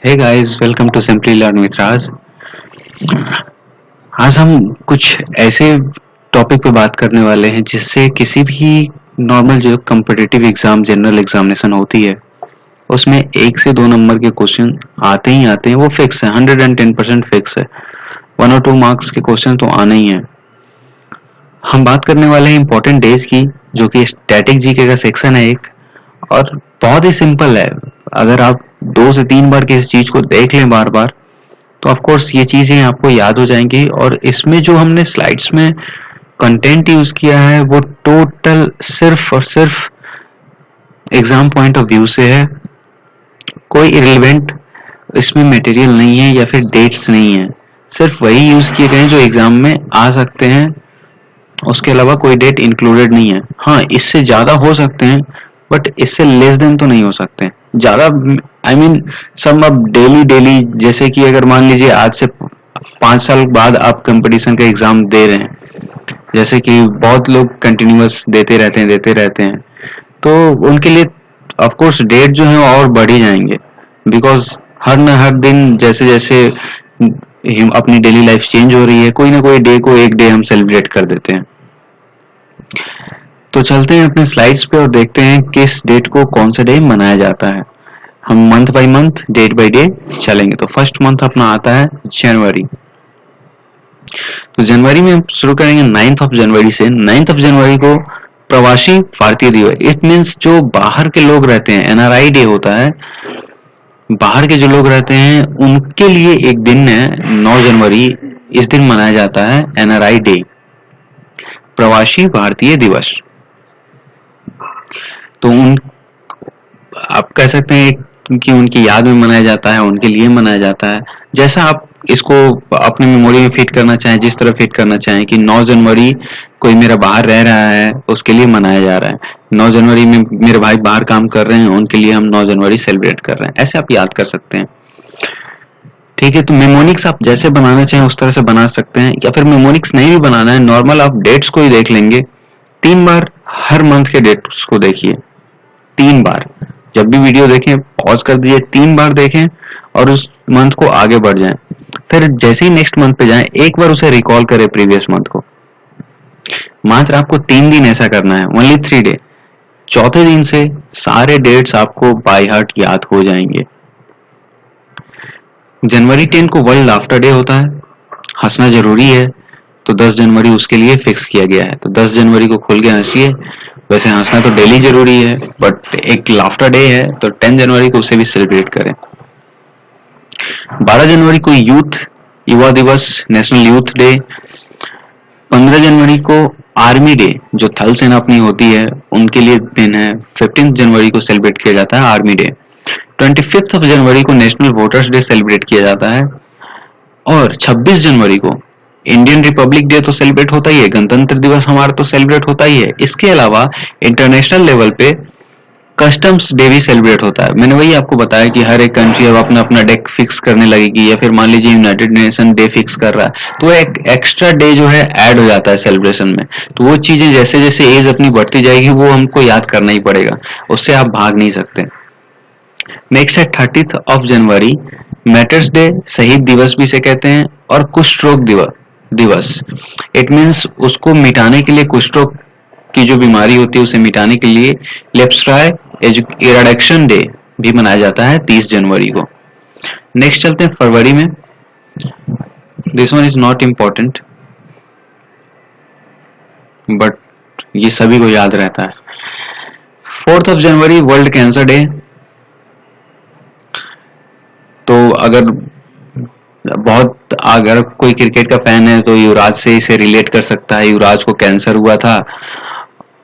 Hey guys, welcome to simply learn with Raj. आज हम कुछ ऐसे टॉपिक पे बात करने वाले हैं जिससे किसी भी नॉर्मल जो कम्पिटिटिव एग्जाम जनरल एग्जामिनेशन होती है उसमें 1 से 2 नंबर के क्वेश्चन आते ही आते हैं। वो फिक्स है, 110% फिक्स है। 1 और 2 मार्क्स के क्वेश्चन तो आने ही हैं। हम बात करने वाले हैं इंपॉर्टेंट डेज की, जो कि स्टैटिक जीके का सेक्शन है एक, और बहुत ही सिंपल है। अगर आप 2 से 3 बार किसी चीज को देख लें बार बार तो ऑफ कोर्स ये चीजें आपको याद हो जाएंगी। और इसमें जो हमने स्लाइड्स में कंटेंट यूज किया है वो टोटल सिर्फ और सिर्फ एग्जाम पॉइंट ऑफ व्यू से है। कोई इरेलीवेंट इसमें मटेरियल नहीं है या फिर डेट्स नहीं है, सिर्फ वही यूज किए गए हैं जो एग्जाम में आ सकते हैं। उसके अलावा कोई डेट इंक्लूडेड नहीं है। हाँ, इससे ज्यादा हो सकते हैं बट इससे लेस देन तो नहीं हो सकते ज्यादा। आई मीन सब अब डेली डेली, जैसे कि अगर मान लीजिए आज से 5 साल बाद आप कंपटीशन का एग्जाम दे रहे हैं, जैसे कि बहुत लोग कंटिन्यूअस देते रहते हैं, तो उनके लिए ऑफ कोर्स डेट जो है और बढ़ ही जाएंगे। बिकॉज हर न हर दिन जैसे जैसे अपनी डेली लाइफ चेंज हो रही है, कोई ना कोई डे को एक डे हम सेलिब्रेट कर देते हैं। तो चलते हैं अपने स्लाइड्स पे और देखते हैं किस डेट को कौन सा डे मनाया जाता है। हम month by month, date by day चलेंगे। तो फर्स्ट मंथ अपना आता है जनवरी। तो जनवरी में हम शुरू करेंगे 9 जनवरी से। 9 जनवरी को प्रवासी भारतीय दिवस, इट मीन्स जो बाहर के लोग रहते हैं, एनआरआई डे होता है। बाहर के जो लोग रहते हैं उनके लिए एक दिन है 9 जनवरी, इस दिन मनाया जाता है एनआरआई डे, प्रवासी भारतीय दिवस। तो उन आप कह सकते हैं कि उनकी याद में मनाया जाता है, उनके लिए मनाया जाता है। जैसा आप इसको अपनी मेमोरी में फिट करना चाहें, जिस तरह फिट करना चाहें कि 9 जनवरी कोई मेरा बाहर रह रहा है उसके लिए मनाया जा रहा है, 9 जनवरी में मेरे भाई बाहर काम कर रहे हैं उनके लिए हम 9 जनवरी सेलिब्रेट कर रहे हैं, ऐसे आप याद कर सकते हैं। ठीक है, तो मेमोनिक्स आप जैसे बनाना चाहें उस तरह से बना सकते हैं, या फिर मेमोनिक्स नहीं भी बनाना है, नॉर्मल आप डेट्स को ही देख लेंगे। 3 बार हर मंथ के डेट्स को देखिए, 3 बार। जब भी वीडियो देखें पॉज कर दीजिए, 3 बार देखें और उस मंथ को आगे बढ़ जाएं। फिर जैसे ही नेक्स्ट मंथ पे जाएं, एक बार उसे रिकॉल करें प्रीवियस मंथ को। मात्र आपको 3 दिन ऐसा करना है, ओनली 3 डे। चौथे दिन से सारे डेट्स आपको बाय हार्ट याद हो जाएंगे। जनवरी 10 को वर्ल्ड लाफ्टर डे होता है। हंसना जरूरी है, तो 10 जनवरी उसके लिए फिक्स किया गया है। तो 10 जनवरी को खुल के हंसिए। वैसे हंसना तो डेली जरूरी है बट एक लाफ्टर डे है तो 10 जनवरी को उसे भी सेलिब्रेट करें। 12 जनवरी को युवा दिवस, नेशनल यूथ डे। 15 जनवरी को आर्मी डे, जो थल सेना अपनी होती है उनके लिए दिन है। 15 जनवरी को सेलिब्रेट किया जाता है आर्मी डे। 25 जनवरी को नेशनल वोटर्स डे सेलिब्रेट किया जाता है। और 26 जनवरी को इंडियन रिपब्लिक डे तो सेलिब्रेट होता ही है, गणतंत्र दिवस हमारा तो सेलिब्रेट होता ही है। इसके अलावा इंटरनेशनल लेवल पे कस्टम्स डे भी सेलिब्रेट होता है। मैंने वही आपको बताया कि हर एक कंट्री अब अपना अपना डे फिक्स करने लगेगी, या फिर मान लीजिए यूनाइटेड नेशन डे फिक्स कर रहा है तो एक एक्स्ट्रा डे जो है ऐड हो जाता है सेलिब्रेशन में। तो वो चीजें जैसे जैसे एज अपनी बढ़ती जाएगी वो हमको याद करना ही पड़ेगा, उससे आप भाग नहीं सकते। नेक्स्ट है 30 जनवरी, मैटर्स डे, शहीद दिवस भी इसे कहते हैं, और कुष्ठ रोग दिवस। इट मीन्स उसको मिटाने के लिए, कुष्ठ रोग की जो बीमारी होती है उसे मिटाने के लिए लेप्सराय इराडेक्शन डे भी मनाया जाता है 30 जनवरी को। नेक्स्ट चलते हैं फरवरी में। This one is not important but ये सभी को याद रहता है। 4 जनवरी वर्ल्ड कैंसर डे। तो अगर कोई क्रिकेट का फैन है तो युवराज से इसे रिलेट कर सकता है। युवराज को कैंसर हुआ था,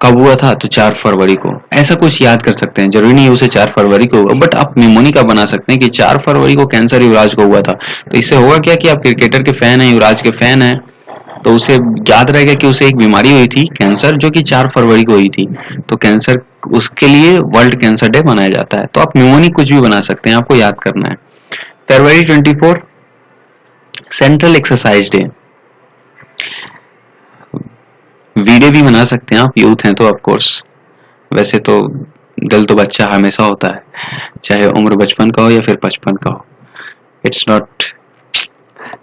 कब हुआ था? तो 4 फरवरी को। ऐसा कुछ याद कर सकते हैं, जरूरी नहीं उसे 4 फरवरी को होगा, बट आप मेमोनी का बना सकते हैं कि 4 फरवरी को कैंसर युवराज को हुआ था। तो इससे होगा क्या कि आप क्रिकेटर के फैन है, युवराज के फैन है, तो उसे याद रहेगा कि उसे एक बीमारी हुई थी कैंसर, जो कि 4 फरवरी को हुई थी। तो कैंसर, उसके लिए वर्ल्ड कैंसर डे मनाया जाता है। तो आप मेमोनी कुछ भी बना सकते हैं, आपको याद करना है। फरवरी 24 सेंट्रल एक्सरसाइज डे। वीडे भी मना सकते हैं आप, यूथ हैं तो ऑफ कोर्स। वैसे तो दिल तो बच्चा हमेशा होता है, चाहे उम्र बचपन का हो या फिर 55 का हो। इट्स नॉट,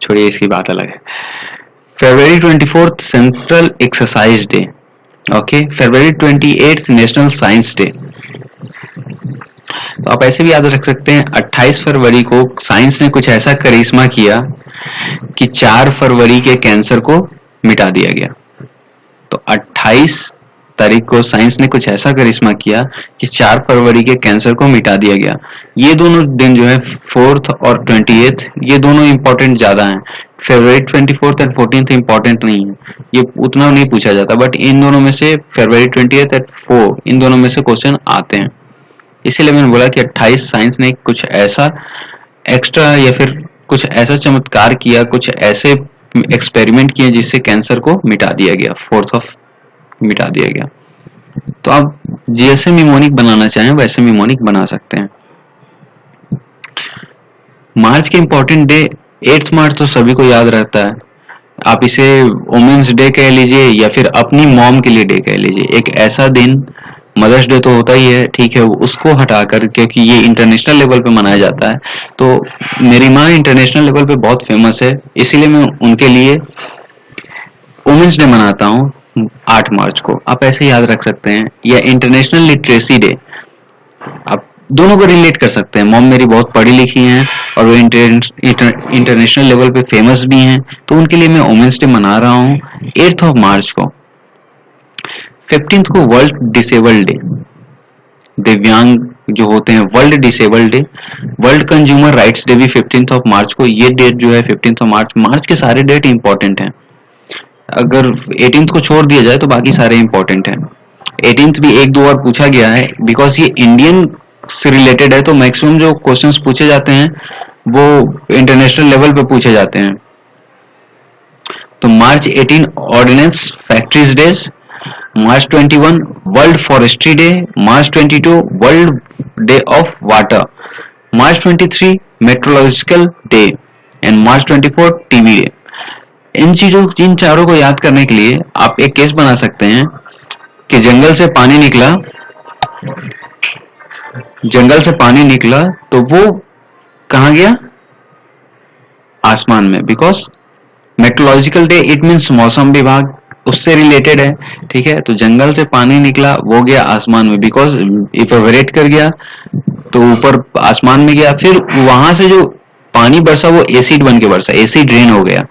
छोड़िए इसकी बात अलग है। February 24th central exercise day, okay. February 28th national science day. तो आप ऐसे भी याद रख सकते हैं 28 फरवरी को साइंस ने कुछ ऐसा करिश्मा किया कि 4 फरवरी के कैंसर को मिटा दिया गया। तो 28 तारीख को साइंस ने कुछ ऐसा करिश्मा किया कि 4 फरवरी के कैंसर को मिटा दिया गया। ये दोनों दिन जो है 4th और 28th, ये दोनों इंपॉर्टेंट ज्यादा हैं। February 24th and 14th important नहीं है, ये उतना नहीं पूछा जाता, बट इन दोनों में से February 28th एंड 4 इन दोनों में से क्वेश्चन आते हैं। इसीलिए मैंने बोला कि 28 साइंस ने कुछ ऐसा एक्स्ट्रा या फिर कुछ ऐसा चमत्कार किया, कुछ ऐसे एक्सपेरिमेंट किए जिससे कैंसर को मिटा दिया गया, 4th ऑफ मिटा दिया गया। तो आप जैसे निमोनिक बनाना चाहें वैसे निमोनिक बना सकते हैं। मार्च के इंपॉर्टेंट डे 8 मार्च तो सभी को याद रहता है। आप इसे वुमेन्स डे कह लीजिए या फिर अपनी मॉम के लिए डे कह लीजिए। एक ऐसा दिन, मदर्स डे तो होता ही है, ठीक है, उसको हटाकर, क्योंकि ये इंटरनेशनल लेवल पे मनाया जाता है, तो मेरी माँ इंटरनेशनल लेवल पे बहुत फेमस है, इसीलिए मैं उनके लिए वुमेन्स डे मनाता हूँ 8 मार्च को। आप ऐसे याद रख सकते हैं। या इंटरनेशनल लिटरेसी डे, आप दोनों को रिलेट कर सकते हैं। मॉम मेरी बहुत पढ़ी लिखी हैं और वो इंटरनेशनल लेवल पे फेमस भी हैं, तो उनके लिए मैं वुमेन्स डे मना रहा हूँ 8th ऑफ मार्च को। 15th को वर्ल्ड डिसेबल्ड डे, दिव्यांग जो होते हैं, world disabled day. World consumer rights day भी 15th ऑफ मार्च को। ये डेट जो है 15th ऑफ मार्च, मार्च के सारे डेट इंपॉर्टेंट हैं। अगर 18th को छोड़ दिया जाए तो बाकी सारे इंपॉर्टेंट हैं। 18th भी एक दो बार पूछा गया है, बिकॉज ये इंडियन से रिलेटेड है, तो मैक्सिमम जो क्वेश्चंस पूछे जाते हैं वो इंटरनेशनल लेवल पे पूछे जाते हैं। तो March 18 ordnance factories day, March 21 world forestry day, March 22 world day of water, March 23 meteorological day and March 24 TB day. इन चारों को याद करने के लिए आप एक केस बना सकते हैं कि जंगल से पानी निकला तो वो कहाँ गया? आसमान में। Because meteorological day it means मौसम विभाग, उससे रिलेटेड है, ठीक है। तो जंगल से पानी निकला, वो गया आसमान में, बिकॉज इवेपोरेट कर गया तो ऊपर आसमान में गया। फिर वहां से जो पानी बरसा वो एसिड बन के बरसा, एसिड रेन हो गया,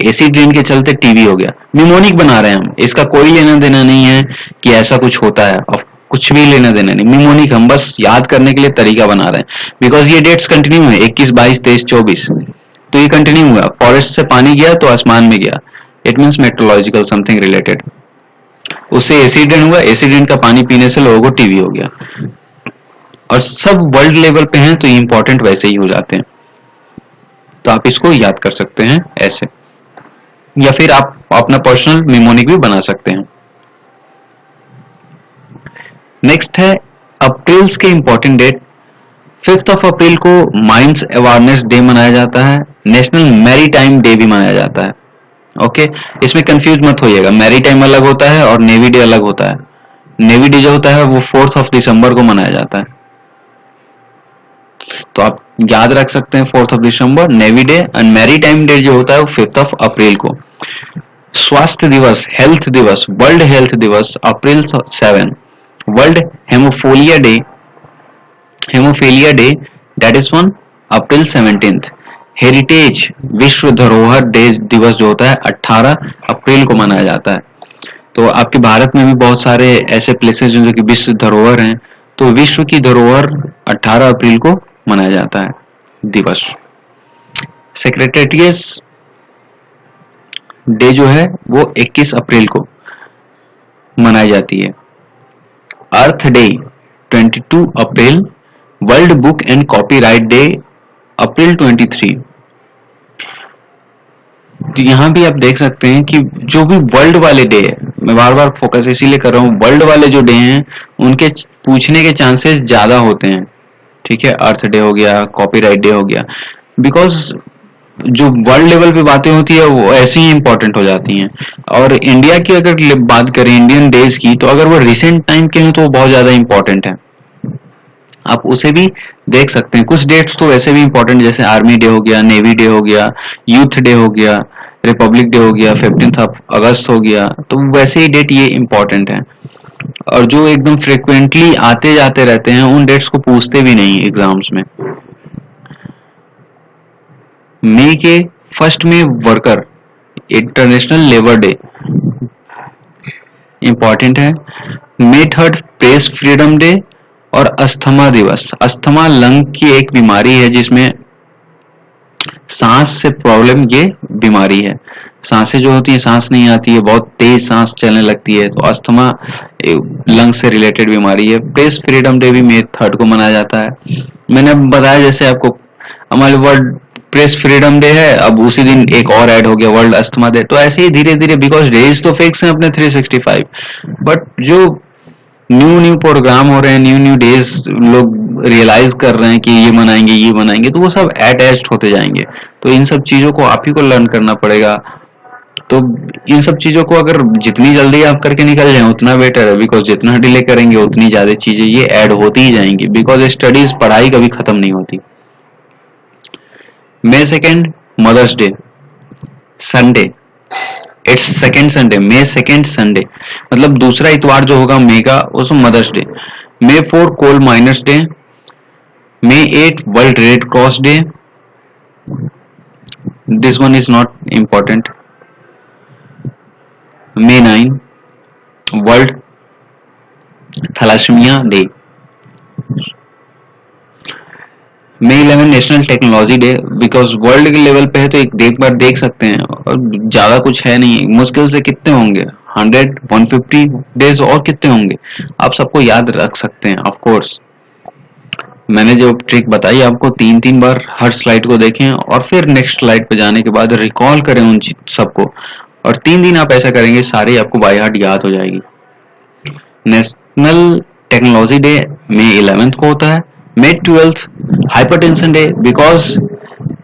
एसिड रेन के चलते टीबी हो गया। निमोनिक बना रहे हैं हम, इसका कोई लेना देना नहीं है कि ऐसा कुछ होता है, और कुछ भी लेना देना नहीं। निमोनिक हम बस याद करने के लिए तरीका बना रहे हैं, बिकॉज ये डेट्स कंटिन्यू है, 21, 22, 23, 24, तो ये कंटिन्यू हुआ। फॉरेस्ट से पानी गया तो आसमान में गया, it means meteorological something related. उससे एसिड रेन हुआ, एसिड रेन का पानी पीने से लोगों को टीबी हो गया। और सब वर्ल्ड लेवल पे हैं तो ये इंपॉर्टेंट वैसे ही हो जाते हैं। तो आप इसको याद कर सकते हैं ऐसे, या फिर आप अपना पर्सनल निमोनिक भी बना सकते हैं। नेक्स्ट है अप्रैल्स के important date. 5th of April को माइंस अवेयरनेस डे मनाया जाता है, नेशनल मैरीटाइम डे भी मनाया जाता है। ओके, इसमें कंफ्यूज मत होइएगा, मैरीटाइम अलग होता है और नेवी डे अलग होता है। नेवी डे जो होता है वो 4th ऑफ दिसंबर को मनाया जाता है, तो आप याद रख सकते हैं 4th of December navy day, and maritime day जो होता है वो 5th ऑफ अप्रैल को। स्वास्थ्य दिवस, हेल्थ दिवस, वर्ल्ड हेल्थ दिवस अप्रैल 7। World haemophilia day that is on April 17th। Heritage विश्व धरोहर डे दिवस जो होता है 18 अप्रैल को मनाया जाता है। तो आपके भारत में भी बहुत सारे ऐसे प्लेसेस जो कि विश्व धरोहर हैं, तो विश्व की धरोहर 18 अप्रैल को मनाया जाता है दिवस। सेक्रेटेरिएट डे जो है वो 21 अप्रैल को मनाई जाती है। अर्थ डे 22 अप्रैल। World book and copyright day अप्रैल 23। तो यहां भी आप देख सकते हैं कि जो भी वर्ल्ड वाले डे है, मैं बार बार फोकस इसीलिए कर रहा हूं, वर्ल्ड वाले जो डे हैं उनके पूछने के चांसेस ज्यादा होते हैं, ठीक है। अर्थ डे हो गया, कॉपीराइट डे हो गया, बिकॉज जो वर्ल्ड लेवल पे बातें होती है वो ऐसे ही इंपॉर्टेंट हो जाती हैं। और इंडिया की अगर बात करें, इंडियन डेज की, तो अगर वो रिसेंट टाइम के हैं तो वो बहुत ज्यादा इंपॉर्टेंट है। आप उसे भी देख सकते हैं। कुछ डेट्स तो वैसे भी इंपॉर्टेंट, जैसे आर्मी डे हो गया, नेवी डे हो गया, यूथ डे हो गया, रिपब्लिक डे हो गया, 15 अगस्त हो गया, तो वैसे ही डेट ये इंपॉर्टेंट है। और जो एकदम फ्रिक्वेंटली आते जाते रहते हैं उन डेट्स को पूछते भी नहीं एग्जाम्स में। मई के फर्स्ट में worker international labour day important है। मई थर्ड प्रेस फ्रीडम डे और अस्थमा दिवस। अस्थमा लंग की एक बीमारी है जिसमें सांस से प्रॉब्लम, ये बीमारी है, सांसें जो होती है सांस नहीं आती है, बहुत तेज सांस चलने लगती है, तो अस्थमा लंग से रिलेटेड बीमारी है। प्रेस फ्रीडम डे भी मई थर्ड को मनाया जाता है। मैंने बताया जैसे आपको हमारे वर्ल्ड प्रेस फ्रीडम डे है, अब उसी दिन एक और ऐड हो गया वर्ल्ड अस्थमा डे, तो ऐसे ही धीरे धीरे, बिकॉज डेज तो फिक्स हैं अपने 365, बट जो न्यू न्यू प्रोग्राम हो रहे हैं, न्यू न्यू डेज लोग रियलाइज कर रहे हैं कि ये मनाएंगे ये मनाएंगे, तो वो सब अटैच्ड होते जाएंगे। तो इन सब चीजों को आप ही को लर्न करना पड़ेगा। तो इन सब चीजों को अगर जितनी जल्दी आप करके निकल जाए उतना बेटर है, बिकॉज जितना डिले करेंगे उतनी ज्यादा चीजें ये ऐड होती ही जाएंगी, बिकॉज स्टडीज, पढ़ाई कभी खत्म नहीं होती। मई second mother's day, Sunday, it's second Sunday, मई सेकेंड संडे, मतलब दूसरा इतवार जो होगा मई का, उसमें मदर्स डे। मई 4 कोल माइनर्स डे। मई 8 world red cross day, this one is not important. मई 9 वर्ल्ड थैलासेमिया डे। मई 11 national technology day, because world के लेवल पे है तो एक बार देख सकते हैं, और ज्यादा कुछ है नहीं, मुश्किल से कितने होंगे, 100 150 डेज और कितने होंगे, आप सबको याद रख सकते हैं। ऑफ कोर्स मैंने जो ट्रिक बताई आपको, 3 बार हर स्लाइड को देखें और फिर नेक्स्ट स्लाइड पे जाने के बाद रिकॉल करें उन सबको, और 3 दिन आप ऐसा करेंगे सारे आपको बाय हार्ट याद हो जाएगी। नेशनल टेक्नोलॉजी डे मई 11 को होता है। मई 12 हाइपरटेंशन डे, बिकॉज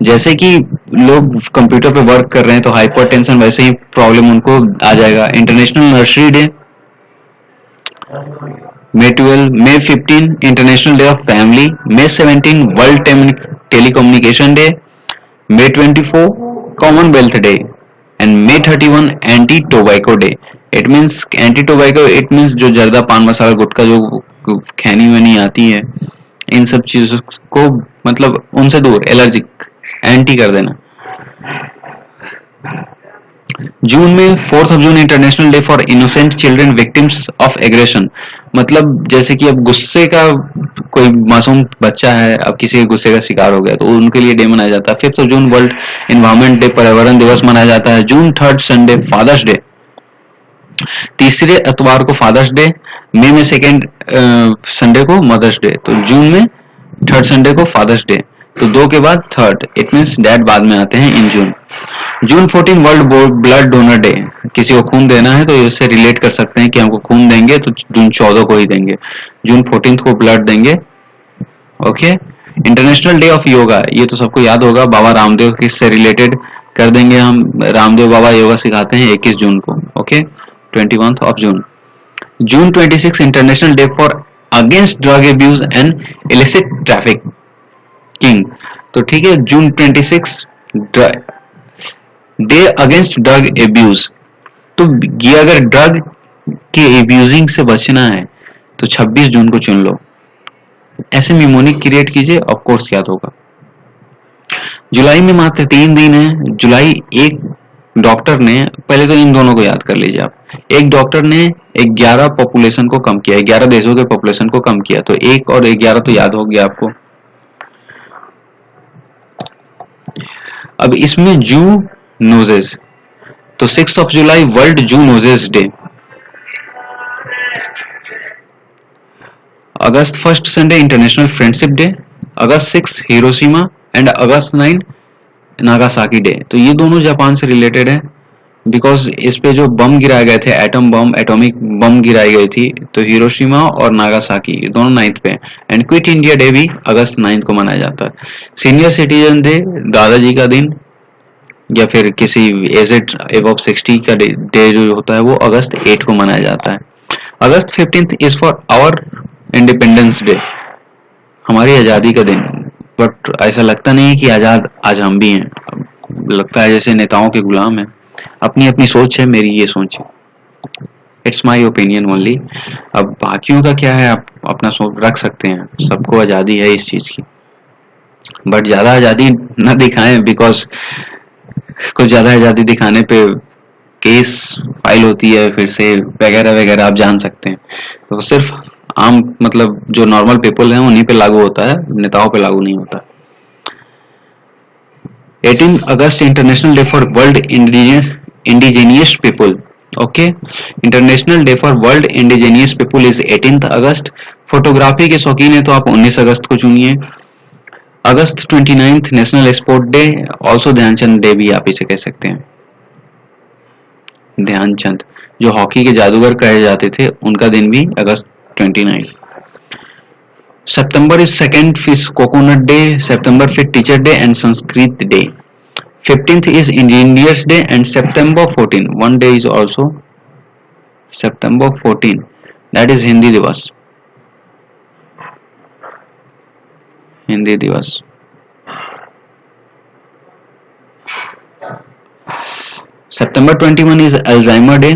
जैसे कि लोग कंप्यूटर पे वर्क कर रहे हैं तो हाइपरटेंशन वैसे ही प्रॉब्लम उनको आ जाएगा। International nursery day May 12। May 15 international day of family. May 17 world telecommunication day. May 24 commonwealth day and May 31 anti tobacco day. It means anti tobacco, it means जो जर्दा पान मसाला गुटखा जो खैनी वैनी आती है, इन सब चीजों को मतलब उनसे दूर, एलर्जिक, एंटी कर देना। जून में 4 जून international day for innocent children victims of aggression, मतलब जैसे कि अब गुस्से का कोई मासूम बच्चा है, अब किसी के गुस्से का शिकार हो गया तो उनके लिए डे मनाया जाता है। 5 जून वर्ल्ड एनवायरमेंट डे, पर्यावरण दिवस मनाया जाता है। जून 3 संडे फादर्स डे, तीसरे इतवार को फादर्स डे। मई में सेकेंड संडे को मदर्स डे, तो जून में 3 संडे को फादर्स डे, तो 2 के बाद 3, इट मीन्स डैड बाद में आते हैं इन जून। जून 14 वर्ल्ड ब्लड डोनर डे, किसी को खून देना है तो इससे रिलेट कर सकते हैं कि हमको खून देंगे तो जून 14 को ही देंगे, जून 14 को ब्लड देंगे। Okay. International day of yoga, ये तो सबको याद होगा, बाबा रामदेव से रिलेटेड कर देंगे हम, रामदेव बाबा योगा सिखाते हैं 21 जून को। Okay, 21 June. June 26 international day for against drug abuse and illicit trafficking, तो ठीक है, जून 26 डे अगेंस्ट ड्रग एब्यूज। तो ये अगर ड्रग के एब्यूजिंग से बचना है तो 26 जून को चुन लो, ऐसे मिमोनिक क्रिएट कीजिए, ऑफ कोर्स याद होगा। जुलाई में मात्र 3 दिन है। जुलाई, एक डॉक्टर ने, पहले तो इन दोनों को याद कर लीजिए आप, एक डॉक्टर ने 11 पॉपुलेशन को कम किया, 11 देशों के पॉपुलेशन को कम किया, तो 1 और 11 तो याद हो गया आपको। अब इसमें जू नोजेस, तो 6 जुलाई वर्ल्ड जू noses day. August 1 Sunday international friendship day. August 6 Hiroshima and August 9 Nagasaki day, तो ये दोनों जापान से रिलेटेड है, बिकॉज इस पे जो बम गिराए गए थे, एटम बम, एटॉमिक बम गिराई गई थी, तो हिरोशिमा और नागासाकी दोनों 9 पे। एंड क्विट इंडिया डे भी अगस्त 9 को मनाया जाता है। सीनियर सिटीजन डे, दादाजी का दिन, या फिर किसी एजेड एबव 60 का डे जो होता है वो अगस्त 8 को मनाया जाता है। August 15 is for our independence day. हमारी आज़ादी का दिन, बट ऐसा लगता नहीं है कि आज़ाद आज हम भी हैं। लगता है जैसे नेताओं के गुलाम हैं। अपनी अपनी सोच है, मेरी ये सोच है। It's my opinion only. अब बाकियों का क्या है, आप अपना सोच रख सकते हैं, सबको आज़ादी है इस चीज़ की, बट ज़्यादा आज़ादी न दिखाएं, बिकॉज कुछ ज़्यादा आज़ादी दिखाने पे केस फाइल होती है फिर से, वगैरह वगैरह, आप जान सकते हैं। तो सिर्फ आम मतलब जो नॉर्मल पीपल हैं उन्हीं पे लागू होता है, नेताओं पे लागू नहीं होता। 18 अगस्त international day for world indigenous people. Okay, international day for world indigenous people is 18 August. Photography के शौकीन है तो आप 19 अगस्त को चुनिए। अगस्त 29 national sport day, also Dhyanchand day भी आप इसे कह सकते हैं। ध्यानचंद जो हॉकी के जादूगर कहे जाते थे, उनका दिन भी अगस्त 29। सितंबर is second fish coconut day, सितंबर फिर teacher day and Sanskrit day. 15th is engineers day and September 14 one day is also September 14, that is Hindi दिवस। हिंदी दिवस। September 21 is Alzheimer day,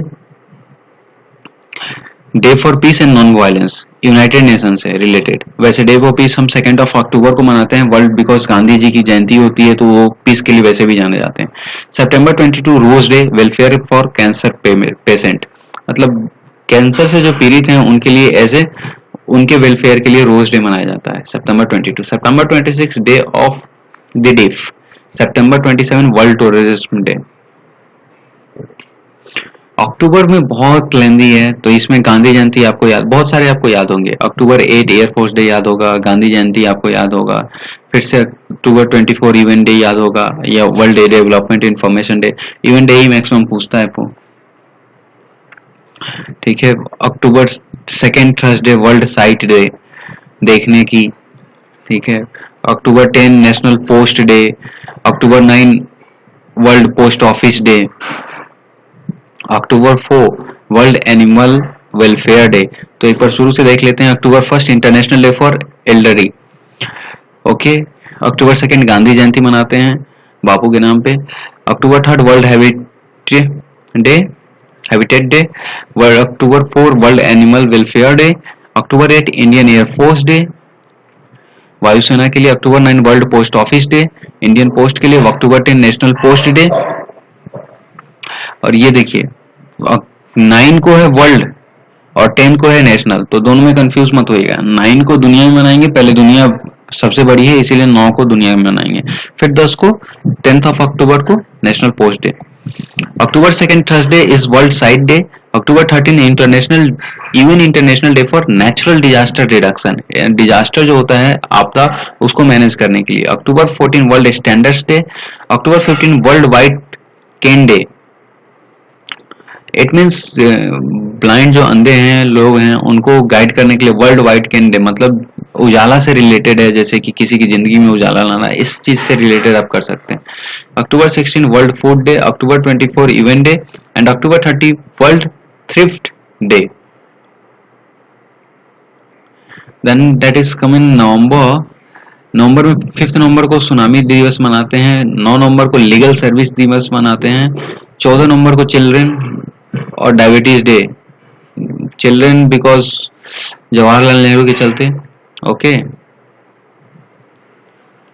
day for piece and non violence, United nation से related. वैसे day for piece हम 2 अक्टूबर को मनाते हैं world, because Gandhi ji की जयंती होती है, तो वो पीस के लिए वैसे भी जाने जाते हैं। September 22 rose day, welfare for cancer patient, मतलब कैंसर से जो पीड़ित हैं उनके लिए ऐसे उनके वेलफेयर के लिए रोज डे मनाया जाता है। सितंबर 22। सितंबर 26 डे ऑफ द डेफ। सितंबर 27 वर्ल्ड टूरिज्म डे। अक्टूबर में बहुत लेंदी है, तो इसमें गांधी जयंती आपको याद, बहुत सारे आपको याद होंगे। अक्टूबर 8 एयरफोर्स डे याद होगा, गांधी जयंती आपको याद होगा, फिर से अक्टूबर 24 इवेंट डे याद होगा, या world day development information day. Event day ही मैक्सिमम पूछता है आपको, ठीक है। अक्टूबर 2 थर्सडे वर्ल्ड साइट डे, देखने की, ठीक है। अक्टूबर 10 नेशनल पोस्ट डे। अक्टूबर 9 वर्ल्ड पोस्ट ऑफिस डे। अक्टूबर 4 वर्ल्ड एनिमल वेलफेयर डे। तो एक बार शुरू से देख लेते हैं। अक्टूबर 1 international day for elderly. Okay. अक्टूबर 2 गांधी जयंती मनाते हैं बापू के नाम पे। अक्टूबर 3 वर्ल्ड हैबिटेट डे। अक्टूबर 4 वर्ल्ड एनिमल वेलफेयर डे। अक्टूबर 8 इंडियन एयरफोर्स डे, वायुसेना के लिए। अक्टूबर 9 world post office day, Indian post के लिए। अक्टूबर 10 नेशनल पोस्ट डे। और ये देखिए 9 को है वर्ल्ड और 10 को है नेशनल, तो दोनों में कंफ्यूज मत होइएगा। 9 को दुनिया में मनाएंगे, पहले दुनिया सबसे बड़ी है इसीलिए 9 को दुनिया में मनाएंगे, फिर 10 को 10th ऑफ अक्टूबर को national post day. October 2 Thursday is world site day. October 13 international day for natural disaster reduction, disaster जो होता है आपदा, उसको मैनेज करने के लिए। October 14 world standards day. October 15 world white cane day. It means blind जो अंधे हैं लोग हैं उनको गाइड करने के लिए वर्ल्ड वाइड कैन डे, मतलब उजाला से रिलेटेड है, जैसे कि किसी की जिंदगी में उजाला लाना, इस चीज से रिलेटेड आप कर सकते हैं। अक्टूबर 16 वर्ल्ड फूड डे। अक्टूबर 24 इवेंट डे एंड अक्टूबर 30 world thrift day. Then that is come in November. नवंबर में 5 नवंबर को सुनामी दिवस मनाते हैं। 9 नवंबर को लीगल सर्विस दिवस मनाते हैं। 14 नवंबर को चिल्ड्रन और diabetes day. Children because Jawaharlal Nehru के चलते, ओके,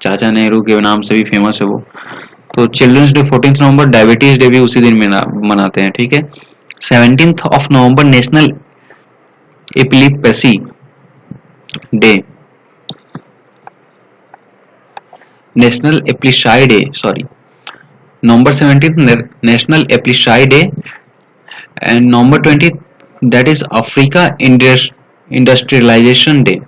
चाचा नेहरू के नाम से भी फेमस है वो। तो चिल्ड्रंस डे 14 नवंबर, डायबिटीज डे भी उसी दिन मनाते हैं, ठीक है। 17 of November national epilepsy day, national epilepsy day, sorry, November 17 national epilepsy day and November 20 that is Africa industrialisation day.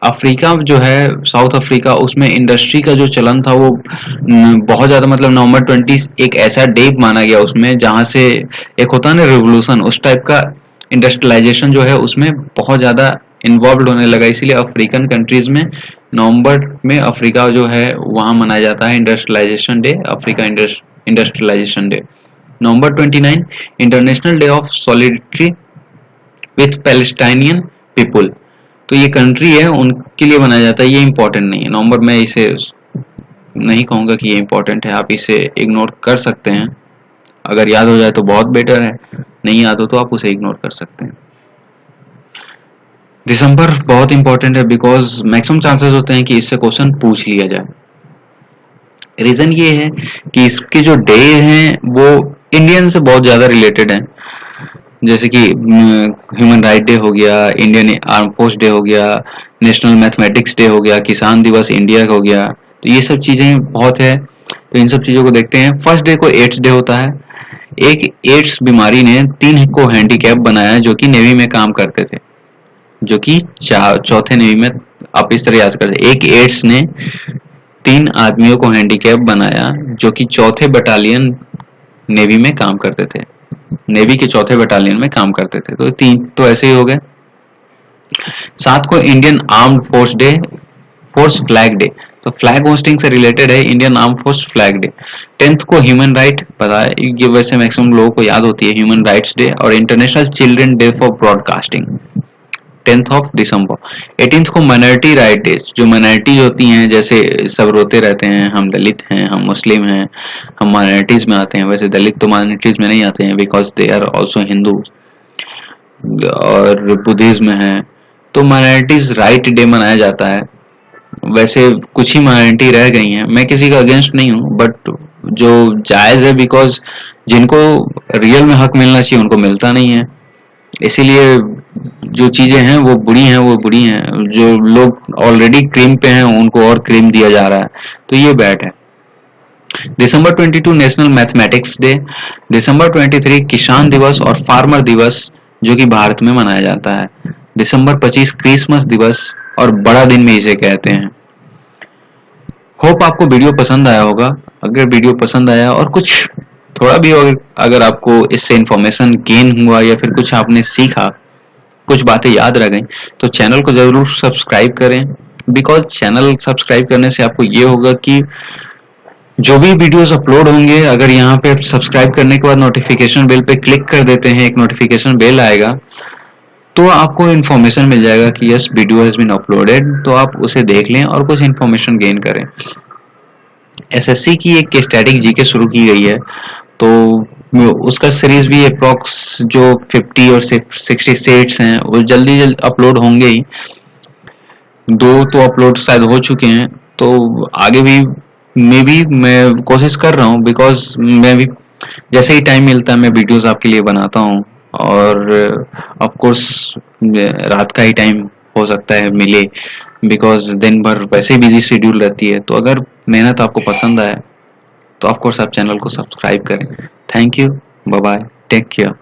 Africa जो है, साउथ अफ्रीका, उसमें इंडस्ट्री का जो चलन था वो बहुत ज्यादा, मतलब नवंबर 20 एक ऐसा डे माना गया उसमें जहां से एक होता है ना रिवोल्यूशन, उस टाइप का इंडस्ट्रियलाइजेशन जो है उसमें बहुत ज्यादा इन्वॉल्व होने लगा, इसीलिए अफ्रीकन कंट्रीज में नवंबर में अफ्रीका जो है वहां मनाया जाता है industrialisation day, Africa industrialisation day. November 29 international day of solidarity with Palestinian people. तो ये कंट्री है उनके लिए बनाया जाता है, ये इम्पोर्टेंट नहीं है। नवंबर में इसे नहीं कहूँगा कि ये इम्पोर्टेंट है, आप इसे इग्नोर कर सकते हैं। अगर याद हो जाए तो बहुत बेटर है, नहीं याद हो तो आप उसे इग्नोर कर सकते हैं। दिसंबर बहुत इंपॉर्टेंट है बिकॉज मैक्सिमम चांसेस होते हैं कि इससे क्वेश्चन पूछ लिया जाए। रीजन ये है कि इसके जो डे हैं वो इंडियन से बहुत ज्यादा रिलेटेड हैं, जैसे कि ह्यूमन राइट डे हो गया, इंडियन आर्म फोर्स डे हो गया, नेशनल मैथमेटिक्स डे हो गया, किसान दिवस इंडिया हो गया। तो ये सब चीजें बहुत है, तो इन सब चीजों को देखते हैं। फर्स्ट डे को एड्स डे होता है। एक एड्स बीमारी ने 3 को हैंडीकैप बनाया जो कि नेवी में काम करते थे, जो कि चौथे नेवी में, आप इस तरह याद करते, एक एड्स ने 3 आदमियों को हैंडीकैप बनाया जो कि चौथे बटालियन नेवी में काम करते थे, नेवी के चौथे बटालियन में काम करते थे। तो 3 तो ऐसे ही हो गए। 7 को Indian armed force day, force flag day, तो फ्लैग होस्टिंग से रिलेटेड है, Indian arm force flag day. 10th को ह्यूमन राइट, पता है ये वैसे मैक्सिमम लोगों को याद होती है, ह्यूमन राइट्स डे और international children day for broadcasting, 10th of December. 18th को माइनॉरिटी राइट डे, जो माइनॉरिटीज होती हैं, जैसे सब रोते रहते हैं हम दलित हैं, हम मुस्लिम हैं, हम माइनॉरिटीज में आते हैं। वैसे दलित तो माइनॉरिटीज में नहीं आते हैं because they are also Hindu और बुद्धिज्म है, तो माइनॉरिटीज राइट डे मनाया जाता है। वैसे कुछ ही माइनॉरिटी रह गई हैं, मैं किसी का अगेंस्ट नहीं हूँ, बट जो जायज है, बिकॉज जिनको रियल में हक मिलना चाहिए उनको मिलता नहीं है, इसीलिए जो चीजें हैं वो बुरी हैं, वो बुरी हैं। जो लोग ऑलरेडी क्रीम पे हैं उनको और क्रीम दिया जा रहा है, तो ये बैड है। दिसंबर 22 नेशनल मैथमेटिक्स डे, दिसंबर 23 किसान दिवस और फार्मर दिवस जो कि भारत में मनाया जाता है। दिसंबर 25 क्रिसमस दिवस और बड़ा दिन में इसे कहते हैं। होप आपको वीडियो पसंद आया होगा। अगर वीडियो पसंद आया और कुछ थोड़ा भी अगर आपको इससे इंफॉर्मेशन गेन हुआ या फिर कुछ आपने सीखा, कुछ बातें याद रह गई, तो चैनल को जरूर सब्सक्राइब करें। बिकॉज चैनल सब्सक्राइब करने से आपको ये होगा कि जो भी वीडियोस अपलोड होंगे, अगर यहाँ पे सब्सक्राइब करने के बाद नोटिफिकेशन बेल पे क्लिक कर देते हैं, एक नोटिफिकेशन बेल आएगा, तो आपको इन्फॉर्मेशन मिल जाएगा कि yes video has been uploaded, तो आप उसे देख लें और कुछ इन्फॉर्मेशन गेन करें। एसएससी की एक स्टैटिक जीके शुरू की गई है, तो उसका सीरीज भी अप्रॉक्स जो 50 और 60 सेट्स हैं वो जल्दी अपलोड होंगे ही। 2 तो अपलोड शायद हो चुके हैं, तो आगे भी मे बी मैं कोशिश कर रहा हूँ, बिकॉज मैं भी जैसे ही टाइम मिलता है मैं वीडियोस आपके लिए बनाता हूँ। और ऑफ कोर्स रात का ही टाइम हो सकता है मिले, बिकॉज दिन भर वैसे ही बिजी शेड्यूल रहती है। तो अगर मेहनत आपको पसंद आए तो ऑफ कोर्स आप चैनल को सब्सक्राइब करें। Thank you, bye bye, take care.